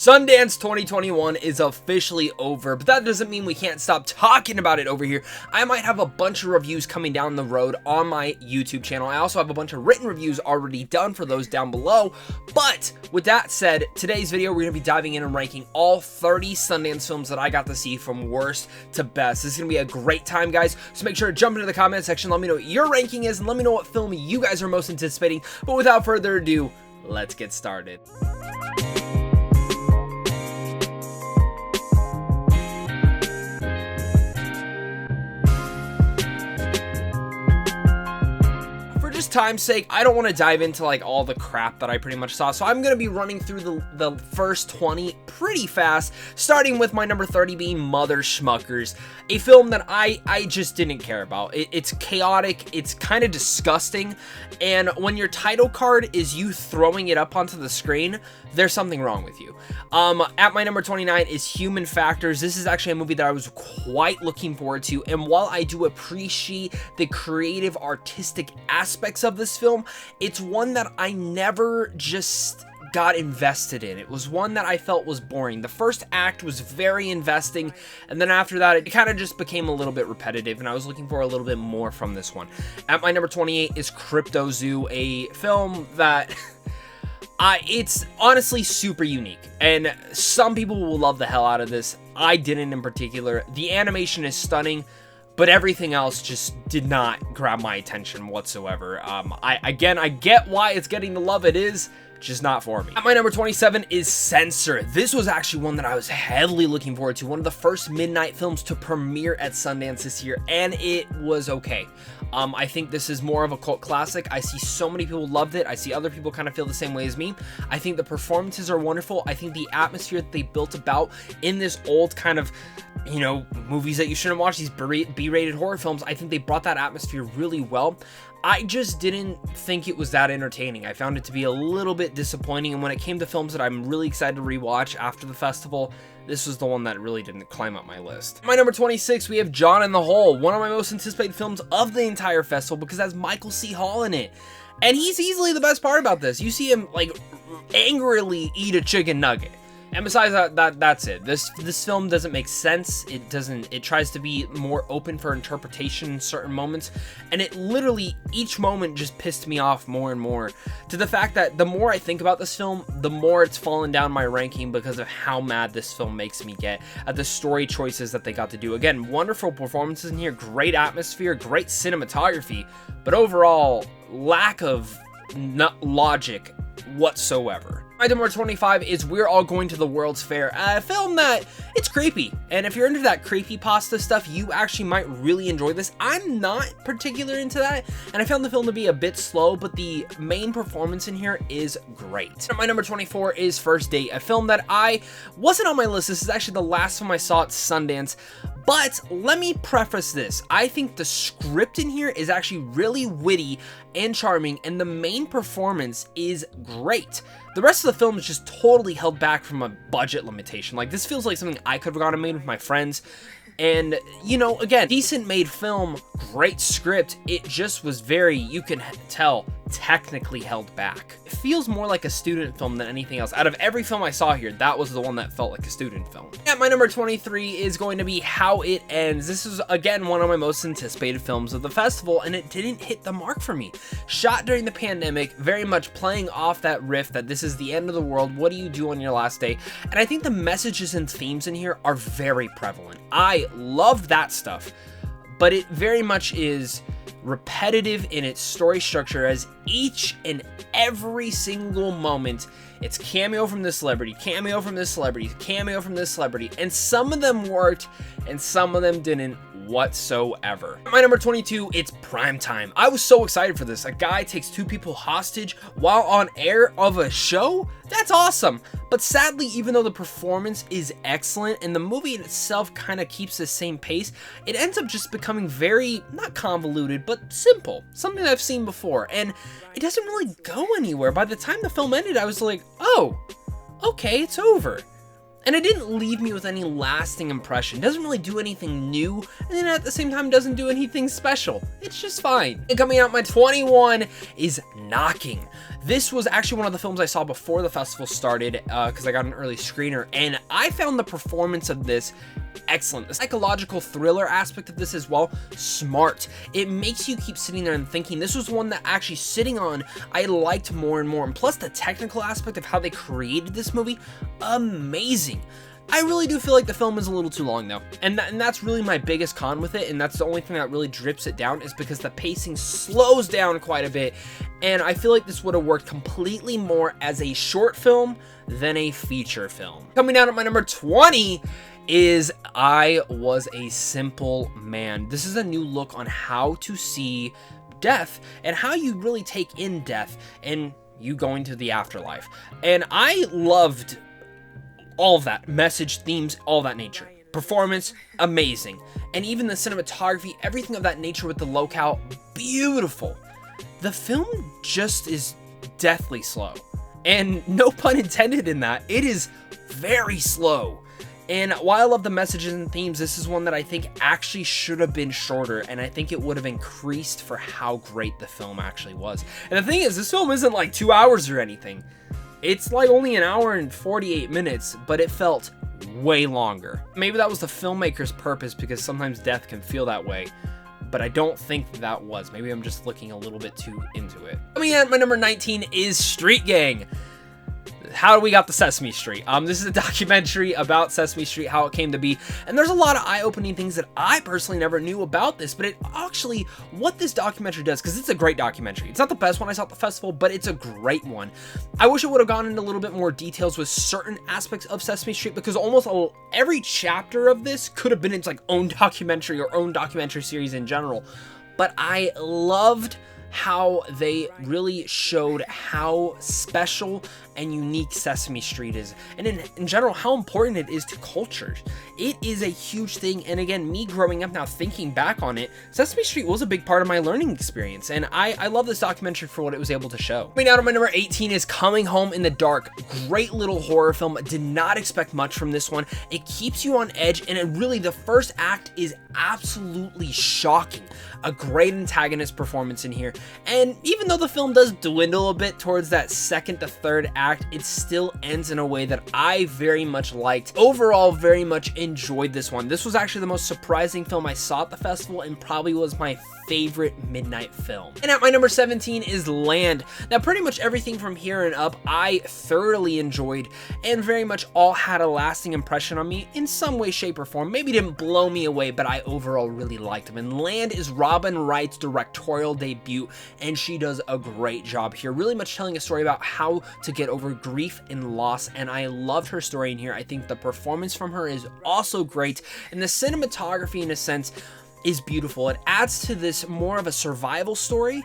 Sundance 2021 is officially over, but that doesn't mean we can't stop talking about it over here. I might have a bunch of reviews coming down the road on my YouTube channel. I also have a bunch of written reviews already done for those down below. But with that said, today's video, we're going to be diving in and ranking all 30 Sundance films that I got to see from worst to best. This is going to be a great time, guys. So make sure to jump into the comment section. Let me know what your ranking is and let me know what film you guys are most anticipating. But without further ado, let's get started. Time's sake, I don't want to dive into like all the crap that I pretty much saw, so I'm going to be running through the first 20 pretty fast, starting with my number 30 being Mother Schmuckers, a film that I just didn't care about. It's chaotic, it's kind of disgusting, and when your title card is you throwing it up onto the screen, there's something wrong with you. At my number 29 is Human Factors. This is actually a movie that I was quite looking forward to, and while I do appreciate the creative, artistic aspects of this film, it's one that I never just got invested in. It was one that I felt was boring. The first act was very investing, and then after that, it kind of just became a little bit repetitive, and I was looking for a little bit more from this one. At my number 28 is Crypto Zoo, a film that... it's honestly super unique, and some people will love the hell out of this. I didn't in particular. The animation is stunning, but everything else just did not grab my attention whatsoever. I get why it's getting the love it is, just not for me. At my number 27 is Censor. This was actually one that I was heavily looking forward to. One of the first midnight films to premiere at Sundance this year, and it was okay. I think this is more of a cult classic. I see so many people loved it. I see other people kind of feel the same way as me. I think the performances are wonderful. I think the atmosphere that they built about in this old kind of, you know, movies that you shouldn't watch, these B-rated horror films, I think they brought that atmosphere really well. I just didn't think it was that entertaining. I found it to be a little bit disappointing, and when it came to films that I'm really excited to rewatch after the festival, this was the one that really didn't climb up my list. My number 26, we have John in the Hole, one of my most anticipated films of the entire festival because it has Michael C. Hall in it. And he's easily the best part about this. You see him, like, angrily eat a chicken nugget. And besides that's it. This film doesn't make sense. It tries to be more open for interpretation in certain moments, and it literally, each moment just pissed me off more and more, to the fact that the more I think about this film, the more it's fallen down my ranking because of how mad this film makes me get at the story choices that they got to do. Again, wonderful performances in here, great atmosphere, great cinematography, but overall, lack of logic whatsoever. My number 25 is We're All Going to the World's Fair, a film that, it's creepy, and if you're into that creepypasta stuff, you actually might really enjoy this. I'm not particular into that, and I found the film to be a bit slow, but the main performance in here is great. My number 24 is First Date, a film that I wasn't on my list. This is actually the last film I saw at Sundance, but let me preface this. I think the script in here is actually really witty and charming, and the main performance is great. The rest of the film is just totally held back from a budget limitation. Like, this feels like something I could have gone and made with my friends. And, you know, again, decent made film, great script. It just was very, you can tell, technically held back. It feels more like a student film than anything else. Out of every film I saw here, that was the one that felt like a student film. At my number 23 is going to be How It Ends. This is, again, one of my most anticipated films of the festival, and it didn't hit the mark for me. Shot during the pandemic, very much playing off that riff that this is the end of the world, what do you do on your last day? And I think the messages and themes in here are very prevalent. I love that stuff, but it very much is repetitive in its story structure, as each and every single moment it's cameo from this celebrity, cameo from this celebrity, cameo from this celebrity, and some of them worked and some of them didn't whatsoever. At my number 22, it's Prime Time. I was so excited for this. A guy takes two people hostage while on air of a show? That's awesome. But sadly, even though the performance is excellent and the movie in itself kind of keeps the same pace, it ends up just becoming very, not convoluted, but simple. Something I've seen before, and it doesn't really go anywhere. By the time the film ended, I was like, oh, okay, it's over. And it didn't leave me with any lasting impression. It doesn't really do anything new, and then at the same time doesn't do anything special. It's just fine. And coming out my 21 is Knocking. This was actually one of the films I saw before the festival started, because I got an early screener, and I found the performance of this excellent. The psychological thriller aspect of this as well, smart. It makes you keep sitting there and thinking. This was one that actually sitting on, I liked more and more. And plus the technical aspect of how they created this movie, amazing. I really do feel like the film is a little too long though. And that's really my biggest con with it. And that's the only thing that really drips it down, is because the pacing slows down quite a bit. And I feel like this would have worked completely more as a short film than a feature film. Coming down at my number 20 is I Was a Simple Man. This is a new look on how to see death and how you really take in death and you going to the afterlife. And I loved all of that, message, themes, all that nature. Performance, amazing. And even the cinematography, everything of that nature with the locale, beautiful. The film just is deathly slow. And no pun intended in that, it is very slow. And while I love the messages and themes, this is one that I think actually should have been shorter, and I think it would have increased for how great the film actually was. And the thing is, this film isn't like 2 hours or anything. It's like only an hour and 48 minutes, but it felt way longer. Maybe that was the filmmaker's purpose, because sometimes death can feel that way, but I don't think that was. Maybe I'm just looking a little bit too into it. Coming in at my number 19 is Street Gang. How we got to Sesame Street. This is a documentary about Sesame Street, how it came to be, and there's a lot of eye-opening things that I personally never knew about this, but it actually, what this documentary does, because it's a great documentary. It's not the best one I saw at the festival, but it's a great one. I wish it would have gone into a little bit more details with certain aspects of Sesame Street, because almost every chapter of this could have been its like own documentary or own documentary series in general, but I loved how they really showed how special and unique Sesame Street is, and in general how important it is to cultures. It is a huge thing, and again, me growing up now thinking back on it, Sesame Street was a big part of my learning experience, and I love this documentary for what it was able to show. Coming down to my number 18 is Coming Home in the Dark. Great little horror film. Did not expect much from this one. It keeps you on edge, and it really, the first act is absolutely shocking. A great antagonist performance in here, and even though the film does dwindle a bit towards that second to third act, it still ends in a way that I very much liked. Overall, very much enjoyed this one. This was actually the most surprising film I saw at the festival, and probably was my favorite midnight film. And at my number 17 is Land. Now, pretty much everything from here and up I thoroughly enjoyed, and very much all had a lasting impression on me in some way, shape, or form. Maybe didn't blow me away, but I overall really liked them. And Land is Robin Wright's directorial debut, and she does a great job here, really much telling a story about how to get over grief and loss, and I loved her story in here. I think the performance from her is also great, and the cinematography in a sense is beautiful. It adds to this more of a survival story,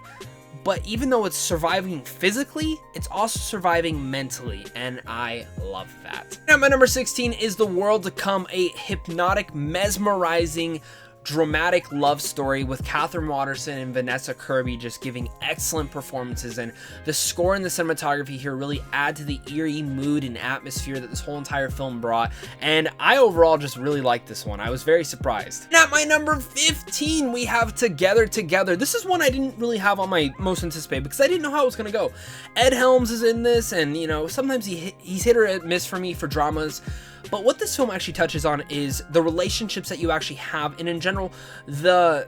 but even though it's surviving physically, it's also surviving mentally, and I love that. Now, my number 16 is The World to Come, a hypnotic, mesmerizing, dramatic love story with Catherine Waterston and Vanessa Kirby just giving excellent performances, and the score and the cinematography here really add to the eerie mood and atmosphere that this whole entire film brought, and I overall just really liked this one. I was very surprised. And at my number 15, we have Together Together. This is one I didn't really have on my most anticipated, because I didn't know how it was going to go. Ed Helms is in this, and you know, sometimes he's hit or miss for me for dramas. But what this film actually touches on is the relationships that you actually have, and in general, the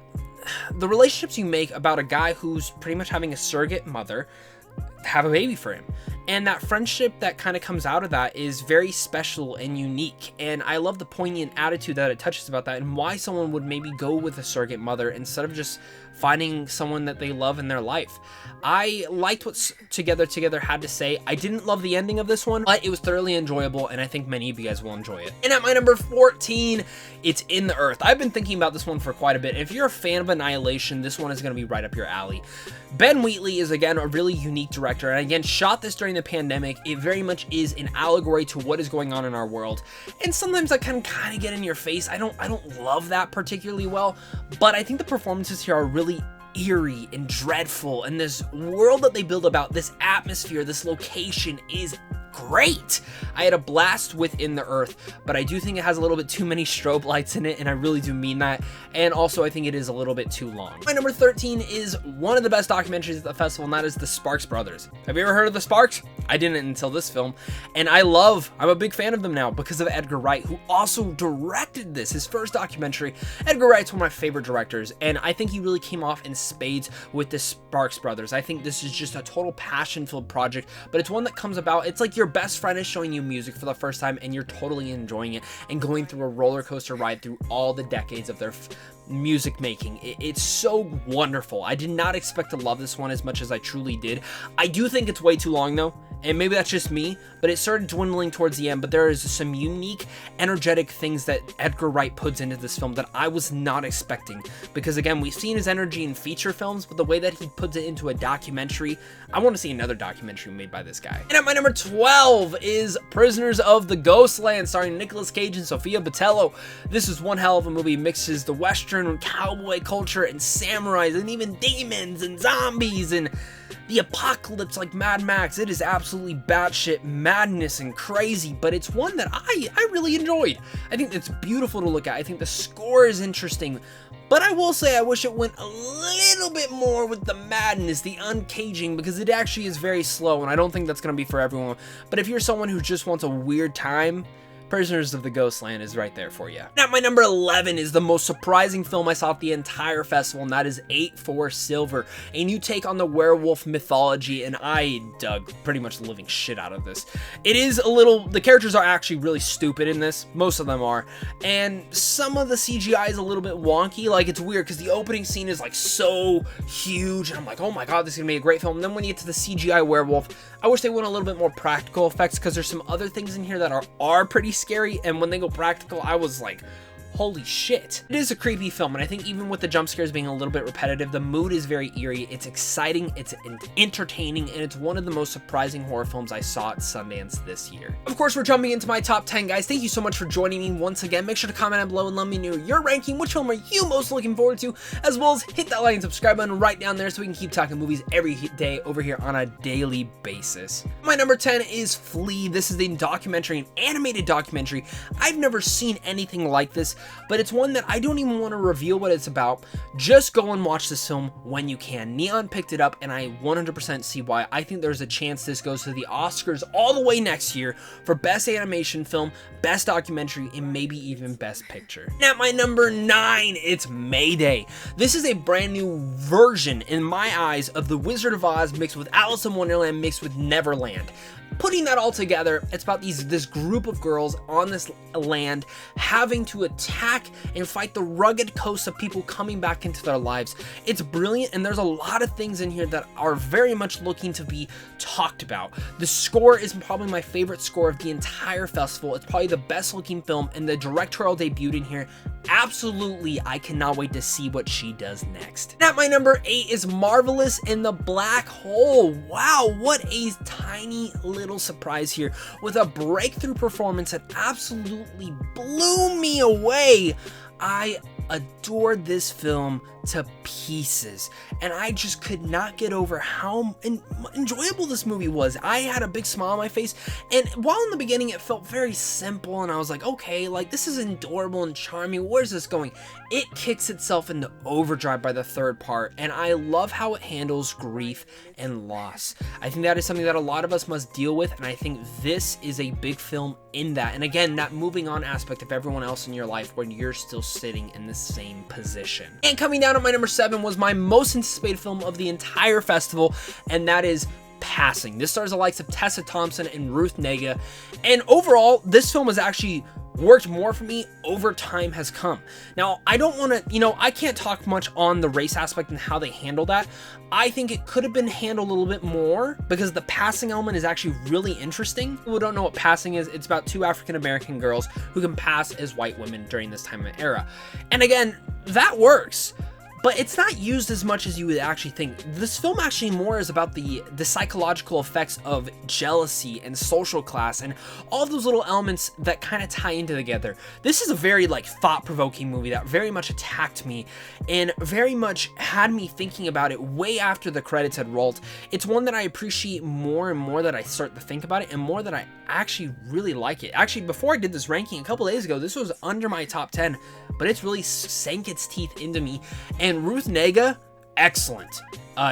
relationships you make about a guy who's pretty much having a surrogate mother have a baby for him. And that friendship that kind of comes out of that is very special and unique. And I love the poignant attitude that it touches about that, and why someone would maybe go with a surrogate mother instead of just finding someone that they love in their life. I liked what Together Together had to say. I didn't love the ending of this one, but it was thoroughly enjoyable, and I think many of you guys will enjoy it. And at my number 14, it's In the Earth. I've been thinking about this one for quite a bit. If you're a fan of Annihilation, this one is going to be right up your alley. Ben Wheatley is, again, a really unique director, and again, shot this during the pandemic. It very much is an allegory to what is going on in our world, and sometimes that can kind of get in your face. I don't love that particularly well, but I think the performances here are really eerie and dreadful, and this world that they build about, this atmosphere, this location is great. I had a blast with In the Earth, but I do think it has a little bit too many strobe lights in it, and I really do mean that. And also, I think it is a little bit too long. My number 13 is one of the best documentaries at the festival, and that is the Sparks Brothers. Have you ever heard of the Sparks? I didn't until this film, and I'm a big fan of them now because of Edgar Wright, who also directed this, his first documentary. Edgar Wright's one of my favorite directors, and I think he really came off in spades with the Sparks Brothers. I think this is just a total passion-filled project, but it's one that comes about, it's like your best friend is showing you music for the first time, and you're totally enjoying it, and going through a roller coaster ride through all the decades of their music making. It's so wonderful. I did not expect to love this one as much as I truly did. I do think it's way too long though, and maybe that's just me, but it started dwindling towards the end. But there is some unique, energetic things that Edgar Wright puts into this film that I was not expecting, because again, we've seen his energy in feature films, but the way that he puts it into a documentary, I want to see another documentary made by this guy. And at my number 12 is Prisoners of the Ghostland, starring Nicolas Cage and Sofia Boutella. This is one hell of a movie. It mixes the Western cowboy culture and samurais and even demons and zombies and the apocalypse like Mad Max. It is absolutely batshit madness and crazy, but it's one that I really enjoyed. I think it's beautiful to look at. I think the score is interesting, but I will say I wish it went a little bit more with the madness, the uncaging, because it actually is very slow, and I don't think that's going to be for everyone. But if you're someone who just wants a weird time, Prisoners of the Ghostland is right there for you. Now, my number 11 is the most surprising film I saw at the entire festival, and that is 8 for Silver, a new take on the werewolf mythology, and I dug pretty much the living shit out of this. It is a little, the characters are actually really stupid in this, most of them are, and some of the CGI is a little bit wonky. Like, it's weird because the opening scene is like so huge, and I'm like, oh my god, this is gonna be a great film. And then when you get to the CGI werewolf, I wish they went a little bit more practical effects, because there's some other things in here that are pretty scary, and when they go practical, I was like, holy shit. It is a creepy film, and I think even with the jump scares being a little bit repetitive, the mood is very eerie, it's exciting, it's entertaining, and it's one of the most surprising horror films I saw at Sundance this year. Of course, we're jumping into my top 10, guys. Thank you so much for joining me once again. Make sure to comment down below and let me know your ranking. Which film are you most looking forward to? As well as hit that like and subscribe button right down there so we can keep talking movies every day over here on a daily basis. My number 10 is Flea. This is a documentary, an animated documentary. I've never seen anything like this, but it's one that I don't even want to reveal what it's about. Just go and watch this film when you can. Neon picked it up, and I 100% see why. I think there's a chance this goes to the Oscars all the way next year for Best Animation Film, Best Documentary, and maybe even Best Picture. And at my number 9, it's Mayday. This is a brand new version, in my eyes, of The Wizard of Oz mixed with Alice in Wonderland mixed with Neverland. Putting that all together, it's about this group of girls on this land having to attack and fight the rugged coasts of people coming back into their lives. It's brilliant, and there's a lot of things in here that are very much looking to be talked about. The score is probably my favorite score of the entire festival. It's probably the best looking film, and the directorial debut in here, absolutely, I cannot wait to see what she does next. And at my number 8 is Marvelous in the Black Hole. Wow, what a tiny little surprise here, with a breakthrough performance that absolutely blew me away. I adored this film to pieces, and I just could not get over how enjoyable this movie was. I had a big smile on my face, and while in the beginning it felt very simple, and I was like, okay, like this is adorable and charming, where's this going? It kicks itself into overdrive by the third part, and I love how it handles grief and loss. I think that is something that a lot of us must deal with, and I think this is a big film in that. And again, that moving on aspect of everyone else in your life when you're still sitting in the same position. And coming down at my number 7 was my most anticipated film of the entire festival, and that is Passing. This stars the likes of Tessa Thompson and Ruth Negga, and overall, this film has actually worked more for me over time has come. Now, I don't want to, I can't talk much on the race aspect and how they handle that. I think it could have been handled a little bit more, because the passing element is actually really interesting. People who don't know what passing is, it's about 2 African-American girls who can pass as white women during this time and era. And again, that works. but it's not used as much as you would actually think. This film actually more is about the psychological effects of jealousy and social class and all of those little elements that kind of tie into together. This is a very like thought-provoking movie that very much attacked me and very much had me thinking about it way after the credits had rolled. It's one that I appreciate more and more that I start to think about it, and more that I actually really like it. Actually, before I did this ranking a couple days ago, this was under my top 10, but it's really sank its teeth into me. And Ruth Negga, excellent.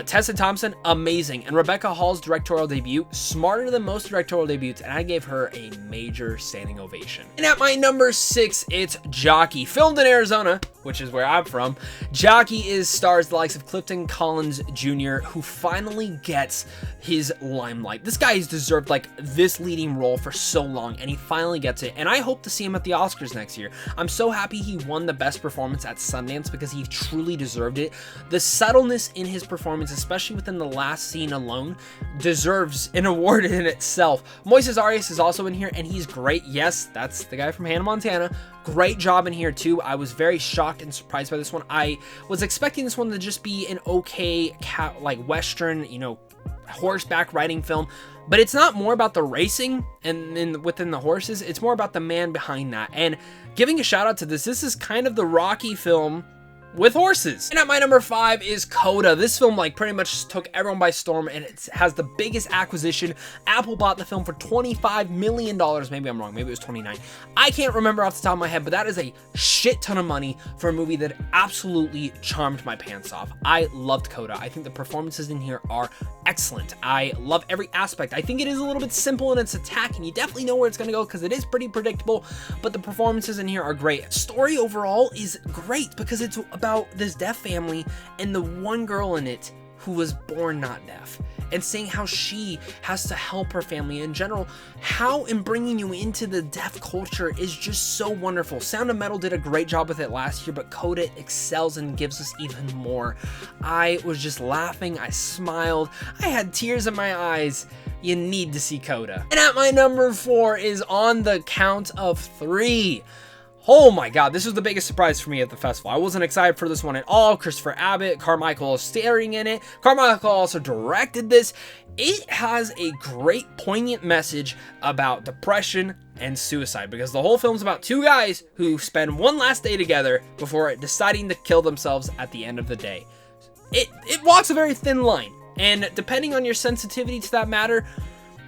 Tessa Thompson, amazing. And Rebecca Hall's directorial debut, smarter than most directorial debuts, and I gave her a major standing ovation. And at my number 6, it's Jockey. Filmed in Arizona, which is where I'm from, Jockey stars the likes of Clifton Collins Jr., who finally gets his limelight. This guy has deserved like this leading role for so long, and he finally gets it. And I hope to see him at the Oscars next year. I'm so happy he won the best performance at Sundance because he truly deserved it. The subtleness in his performance, especially within the last scene alone, deserves an award in itself. Moises Arias is also in here, and he's great. Yes, that's the guy from Hannah Montana. Great job in here too. I was very shocked and surprised by this one. I was expecting this one to just be an okay like Western, you know, horseback riding film, but it's not more about the racing and within the horses. It's more about the man behind that. And giving a shout out to this is kind of the Rocky film with horses. And at my number 5 is Coda. This film like pretty much took everyone by storm, and it has the biggest acquisition. Apple bought the film for $25 million. Maybe I'm wrong. Maybe it was 29. I can't remember off the top of my head, but that is a shit ton of money for a movie that absolutely charmed my pants off. I loved Coda. I think the performances in here are excellent. I love every aspect. I think it is a little bit simple in its attack, and you definitely know where it's going to go because it is pretty predictable, but the performances in here are great. Story overall is great because it's about this deaf family and the one girl in it who was born not deaf, and seeing how she has to help her family in general. How in bringing you into the deaf culture is just so wonderful. Sound of Metal did a great job with it last year, but Coda excels and gives us even more. I was just laughing, I smiled, I had tears in my eyes. You need to see Coda. And at my number 4 is On the Count of 3. Oh my god, this was the biggest surprise for me at the festival. I wasn't excited for this one at all. Christopher Abbott, Carmichael is starring in it. Carmichael also directed this. It has a great poignant message about depression and suicide, because the whole film's about two guys who spend one last day together before deciding to kill themselves at the end of the day. It walks a very thin line, and depending on your sensitivity to that matter,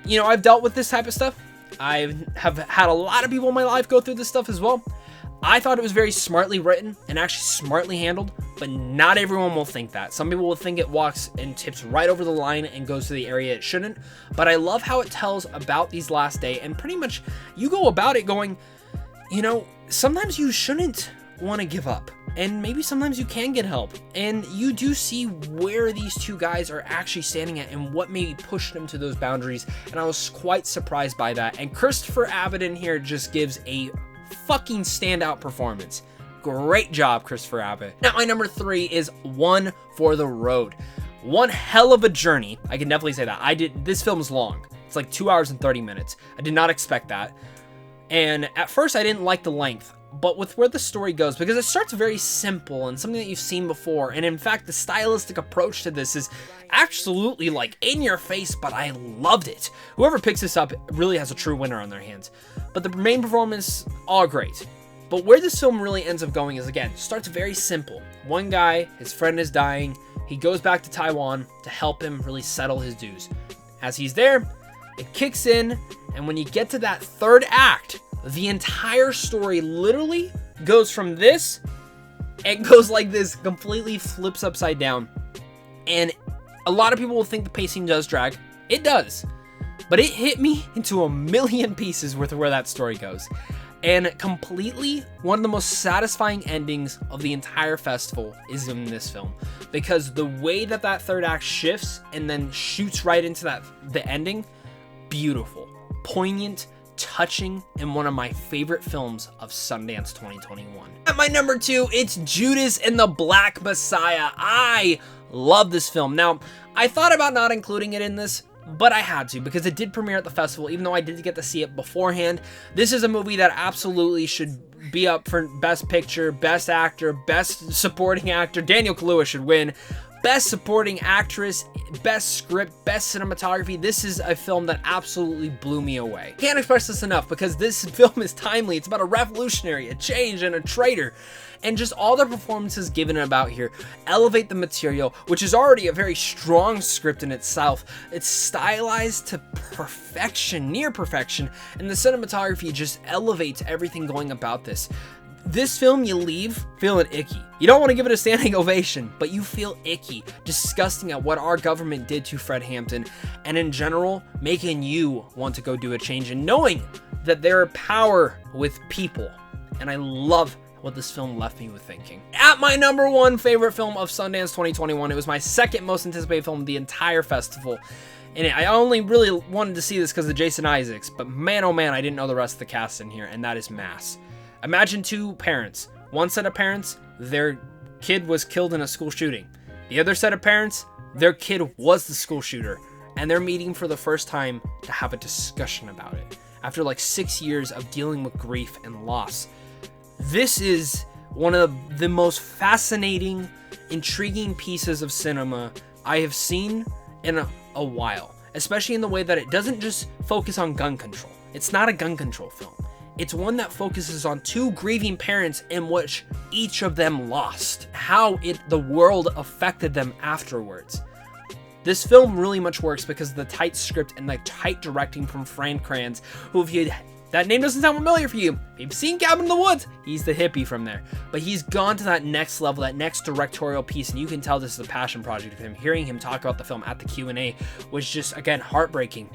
you know, I've dealt with this type of stuff. I have had a lot of people in my life go through this stuff as well. I thought it was very smartly written and actually smartly handled, but not everyone will think that. Some people will think it walks and tips right over the line and goes to the area it shouldn't, but I love how it tells about these last day, and pretty much you go about it going, you know, sometimes you shouldn't want to give up, and maybe sometimes you can get help, and you do see where these two guys are actually standing at and what maybe pushed them to those boundaries, and I was quite surprised by that. And Christopher Abbott in here just gives a fucking standout performance. Great job, Christopher Abbott. Now, my number 3 is One for the Road. One hell of a journey. I can definitely say that. This film's long. It's like 2 hours and 30 minutes. I did not expect that. And at first I didn't like the length, but with where the story goes, because it starts very simple and something that you've seen before, and in fact the stylistic approach to this is absolutely like in your face, but I loved it. Whoever picks this up really has a true winner on their hands. But the main performance, all great. But where this film really ends up going is, again, starts very simple. One guy, his friend is dying, he goes back to Taiwan to help him really settle his dues. As he's there, it kicks in, and when you get to that third act, the entire story literally goes from this, and goes like this, completely flips upside down. And a lot of people will think the pacing does drag. It does. But it hit me into a million pieces with where that story goes. And completely, one of the most satisfying endings of the entire festival is in this film. Because the way that that third act shifts and then shoots right into the ending, beautiful, poignant, touching, and one of my favorite films of Sundance 2021. At my number 2, it's Judas and the Black Messiah. I love this film. Now, I thought about not including it in this, but I had to because it did premiere at the festival, even though I did get to see it beforehand. This is a movie that absolutely should be up for Best Picture, Best Actor, Best Supporting Actor. Daniel Kaluuya should win. Best Supporting Actress, Best Script, Best Cinematography. This is a film that absolutely blew me away. Can't express this enough because this film is timely. It's about a revolutionary, a change, and a traitor. And just all the performances given about here elevate the material, which is already a very strong script in itself. It's stylized to perfection, near perfection, and the cinematography just elevates everything going about this. This film, you leave feeling icky. You don't want to give it a standing ovation, but you feel icky, disgusting at what our government did to Fred Hampton, and in general, making you want to go do a change and knowing that there are power with people. And I love what this film left me with thinking. At my number one favorite film of Sundance 2021, it was my second most anticipated film of the entire festival. And I only really wanted to see this because of Jason Isaacs, but man, oh man, I didn't know the rest of the cast in here, and that is Mass. Imagine two parents. One set of parents, their kid was killed in a school shooting. The other set of parents, their kid was the school shooter, and they're meeting for the first time to have a discussion about it. After like 6 years of dealing with grief and loss. This is one of the most fascinating, intriguing pieces of cinema I have seen in a while. Especially in the way that it doesn't just focus on gun control. It's not a gun control film. It's one that focuses on two grieving parents in which each of them lost. How the world affected them afterwards. This film really much works because of the tight script and the tight directing from Fran Kranz, who if that name doesn't sound familiar for you, if you've seen Cabin in the Woods, he's the hippie from there. But he's gone to that next level, that next directorial piece, and you can tell this is a passion project of him. Hearing him talk about the film at the Q&A was just, again, heartbreaking.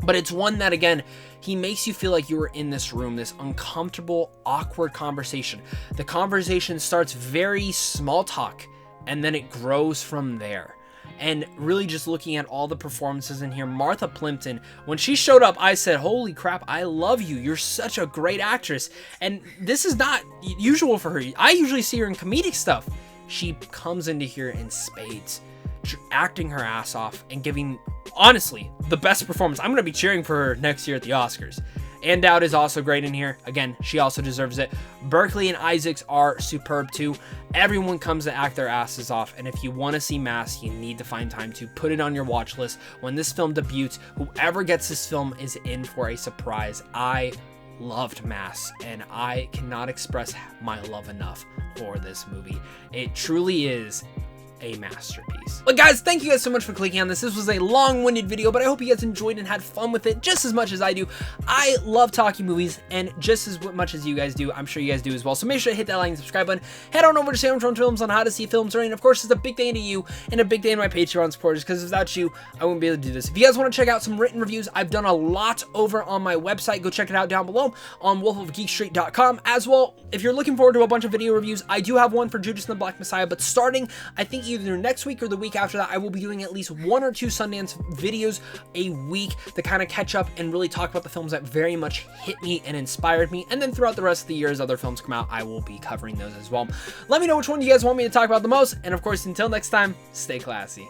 But it's one that, again, he makes you feel like you were in this room, this uncomfortable, awkward conversation. The conversation starts very small talk, and then it grows from there. And really just looking at all the performances in here, Martha Plimpton, when she showed up, I said, holy crap, I love you. You're such a great actress. And this is not usual for her. I usually see her in comedic stuff. She comes into here in spades, acting her ass off and giving, honestly, the best performance. I'm going to be cheering for her next year at the Oscars. Ann Dowd is also great in here. Again, she also deserves it. Berkeley and Isaacs are superb too. Everyone comes to act their asses off, and if you want to see Mass, you need to find time to put it on your watch list. When this film debuts, whoever gets this film is in for a surprise. I loved Mass, and I cannot express my love enough for this movie. It truly is a masterpiece. But guys, thank you guys so much for clicking on this. This was a long-winded video, but I hope you guys enjoyed and had fun with it just as much as I do. I love talking movies, and just as much as you guys do, I'm sure you guys do as well. So make sure to hit that like and subscribe button. Head on over to Sam Tron Films on how to see films right. And of course, it's a big day to you and a big day to my Patreon supporters, because without you, I wouldn't be able to do this. If you guys want to check out some written reviews, I've done a lot over on my website. Go check it out down below on wolfofgeekstreet.com. As well, if you're looking forward to a bunch of video reviews, I do have one for Judas and the Black Messiah, but starting, I think either next week or the week after that, I will be doing at least 1 or 2 Sundance videos a week to kind of catch up and really talk about the films that very much hit me and inspired me. And then throughout the rest of the year, as other films come out, I will be covering those as well. Let me know which one you guys want me to talk about the most. And of course, until next time, stay classy.